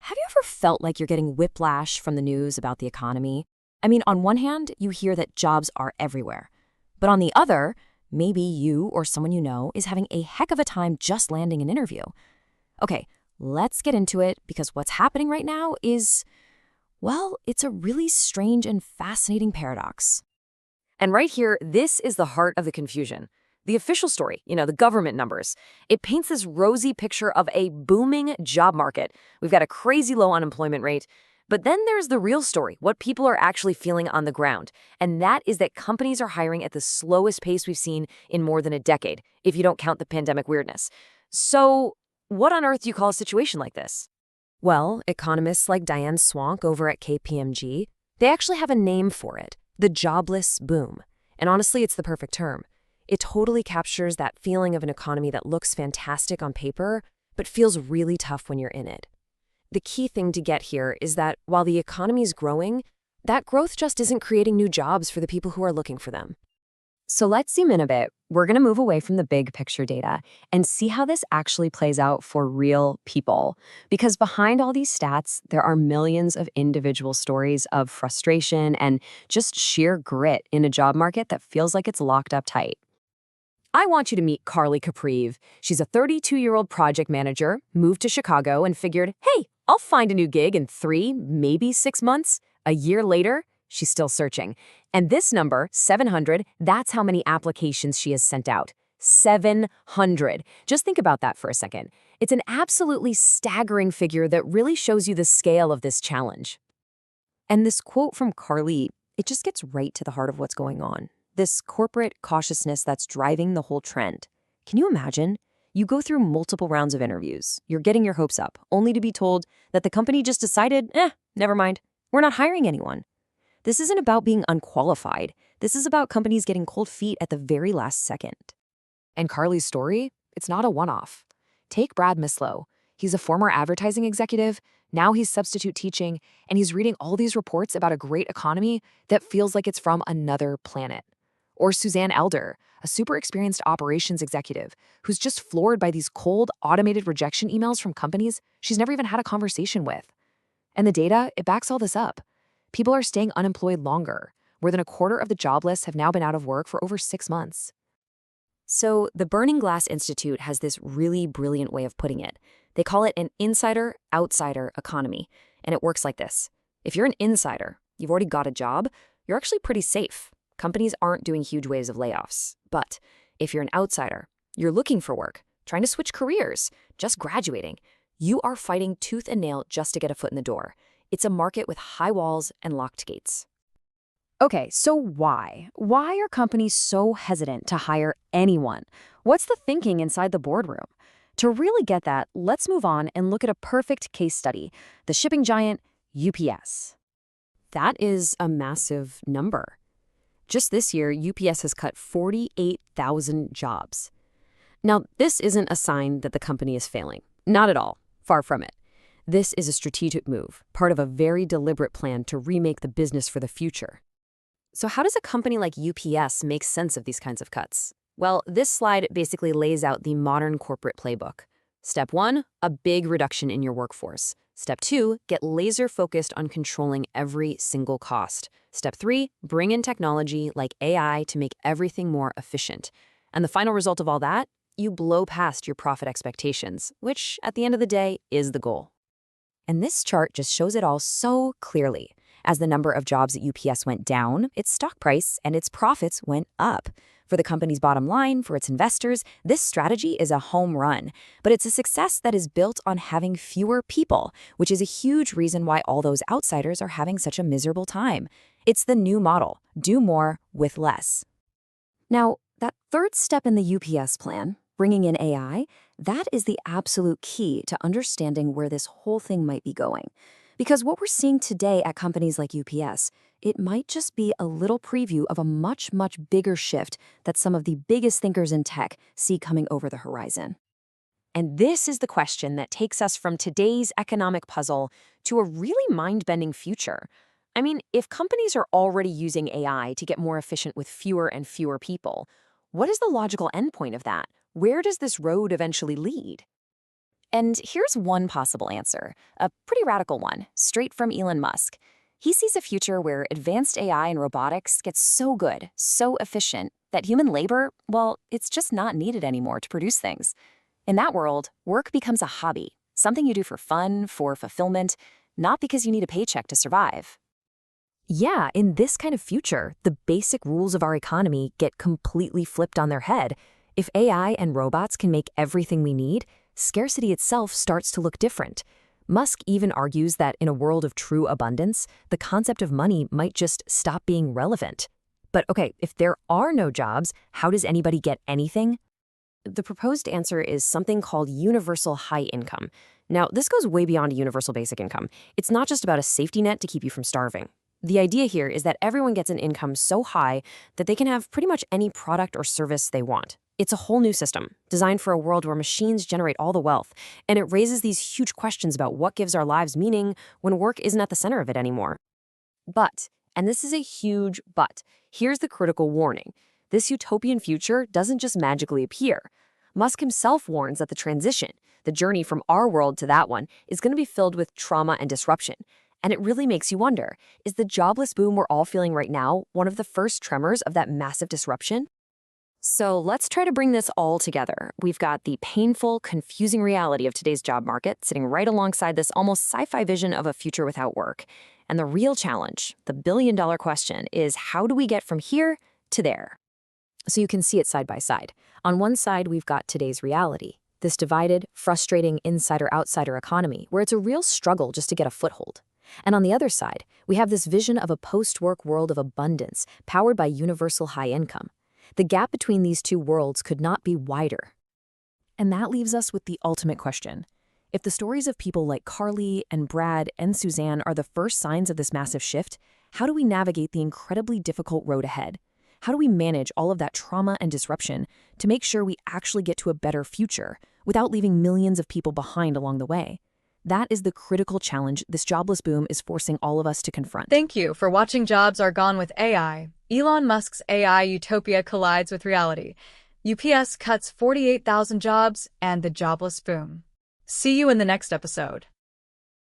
Have you ever felt like you're getting whiplash from the news about the economy? I mean, on one hand, you hear that jobs are everywhere. But on the other, maybe you or someone you know is having a heck of a time just landing an interview. Okay, let's get into it because what's happening right now is, well, it's a really strange and fascinating paradox. And right here, this is the heart of the confusion. The official story, the government numbers, it paints this rosy picture of a booming job market. We've got a crazy low unemployment rate. But then there's the real story, what people are actually feeling on the ground. And that is that companies are hiring at the slowest pace we've seen in more than a decade, if you don't count the pandemic weirdness. So what on earth do you call a situation like this? Well, economists like Diane Swank over at KPMG, they actually have a name for it, the jobless boom. And honestly, it's the perfect term. It totally captures that feeling of an economy that looks fantastic on paper, but feels really tough when you're in it. The key thing to get here is that while the economy is growing, that growth just isn't creating new jobs for the people who are looking for them. So let's zoom in a bit. We're going to move away from the big picture data and see how this actually plays out for real people. Because behind all these stats, there are millions of individual stories of frustration and just sheer grit in a job market that feels like it's locked up tight. I want you to meet Carly Caprive. She's a 32-year-old project manager, moved to Chicago and figured, hey, I'll find a new gig in 3, maybe 6 months. A year later, she's still searching. And this number, 700, that's how many applications she has sent out. 700. Just think about that for a second. It's an absolutely staggering figure that really shows you the scale of this challenge. And this quote from Carly, it just gets right to the heart of what's going on. This corporate cautiousness that's driving the whole trend. Can you imagine? You go through multiple rounds of interviews. You're getting your hopes up, only to be told that the company just decided, never mind, we're not hiring anyone. This isn't about being unqualified. This is about companies getting cold feet at the very last second. And Carly's story, it's not a one-off. Take Brad Mislow. He's a former advertising executive. Now he's substitute teaching, and he's reading all these reports about a great economy that feels like it's from another planet. Or Suzanne Elder, a super experienced operations executive who's just floored by these cold, automated rejection emails from companies she's never even had a conversation with. And the data, it backs all this up. People are staying unemployed longer. More than a quarter of the jobless have now been out of work for over 6 months. So the Burning Glass Institute has this really brilliant way of putting it. They call it an insider-outsider economy, and it works like this. If you're an insider, you've already got a job, you're actually pretty safe. Companies aren't doing huge waves of layoffs. But if you're an outsider, you're looking for work, trying to switch careers, just graduating, you are fighting tooth and nail just to get a foot in the door. It's a market with high walls and locked gates. Okay, so why? Why are companies so hesitant to hire anyone? What's the thinking inside the boardroom? To really get that, let's move on and look at a perfect case study, the shipping giant UPS. That is a massive number. Just this year, UPS has cut 48,000 jobs. Now, this isn't a sign that the company is failing. Not at all. Far from it. This is a strategic move, part of a very deliberate plan to remake the business for the future. So how does a company like UPS make sense of these kinds of cuts? Well, this slide basically lays out the modern corporate playbook. Step 1, a big reduction in your workforce. Step 2, get laser-focused on controlling every single cost. Step 3, bring in technology like AI to make everything more efficient. And the final result of all that, you blow past your profit expectations, which, at the end of the day, is the goal. And this chart just shows it all so clearly. As the number of jobs at UPS went down, its stock price and its profits went up. For the company's bottom line, for its investors, this strategy is a home run. But it's a success that is built on having fewer people, which is a huge reason why all those outsiders are having such a miserable time. It's the new model, do more with less. Now, that third step in the UPS plan, bringing in AI, that is the absolute key to understanding where this whole thing might be going. Because what we're seeing today at companies like UPS, it might just be a little preview of a much, much bigger shift that some of the biggest thinkers in tech see coming over the horizon. And this is the question that takes us from today's economic puzzle to a really mind-bending future. I mean, if companies are already using AI to get more efficient with fewer and fewer people, what is the logical endpoint of that? Where does this road eventually lead? And here's one possible answer, a pretty radical one, straight from Elon Musk. He sees a future where advanced AI and robotics get so good, so efficient, that human labor, well, it's just not needed anymore to produce things. In that world, work becomes a hobby, something you do for fun, for fulfillment, not because you need a paycheck to survive. Yeah, in this kind of future, the basic rules of our economy get completely flipped on their head. If AI and robots can make everything we need, scarcity itself starts to look different. Musk even argues that in a world of true abundance, the concept of money might just stop being relevant. But okay, if there are no jobs, how does anybody get anything? The proposed answer is something called universal high income. Now, this goes way beyond a universal basic income. It's not just about a safety net to keep you from starving. The idea here is that everyone gets an income so high that they can have pretty much any product or service they want. It's a whole new system, designed for a world where machines generate all the wealth, and it raises these huge questions about what gives our lives meaning when work isn't at the center of it anymore. But, and this is a huge but, here's the critical warning. This utopian future doesn't just magically appear. Musk himself warns that the transition, the journey from our world to that one, is going to be filled with trauma and disruption. And it really makes you wonder, is the jobless boom we're all feeling right now one of the first tremors of that massive disruption? So let's try to bring this all together. We've got the painful, confusing reality of today's job market sitting right alongside this almost sci-fi vision of a future without work. And the real challenge, the billion-dollar question, is how do we get from here to there? So you can see it side by side. On one side, we've got today's reality, this divided, frustrating insider-outsider economy where it's a real struggle just to get a foothold. And on the other side, we have this vision of a post-work world of abundance powered by universal high income. The gap between these two worlds could not be wider. And that leaves us with the ultimate question. If the stories of people like Carly and Brad and Suzanne are the first signs of this massive shift, how do we navigate the incredibly difficult road ahead? How do we manage all of that trauma and disruption to make sure we actually get to a better future without leaving millions of people behind along the way? That is the critical challenge this jobless boom is forcing all of us to confront. Thank you for watching Jobs Are Gone with AI. Elon Musk's AI utopia collides with reality. UPS cuts 48,000 jobs and the jobless boom. See you in the next episode.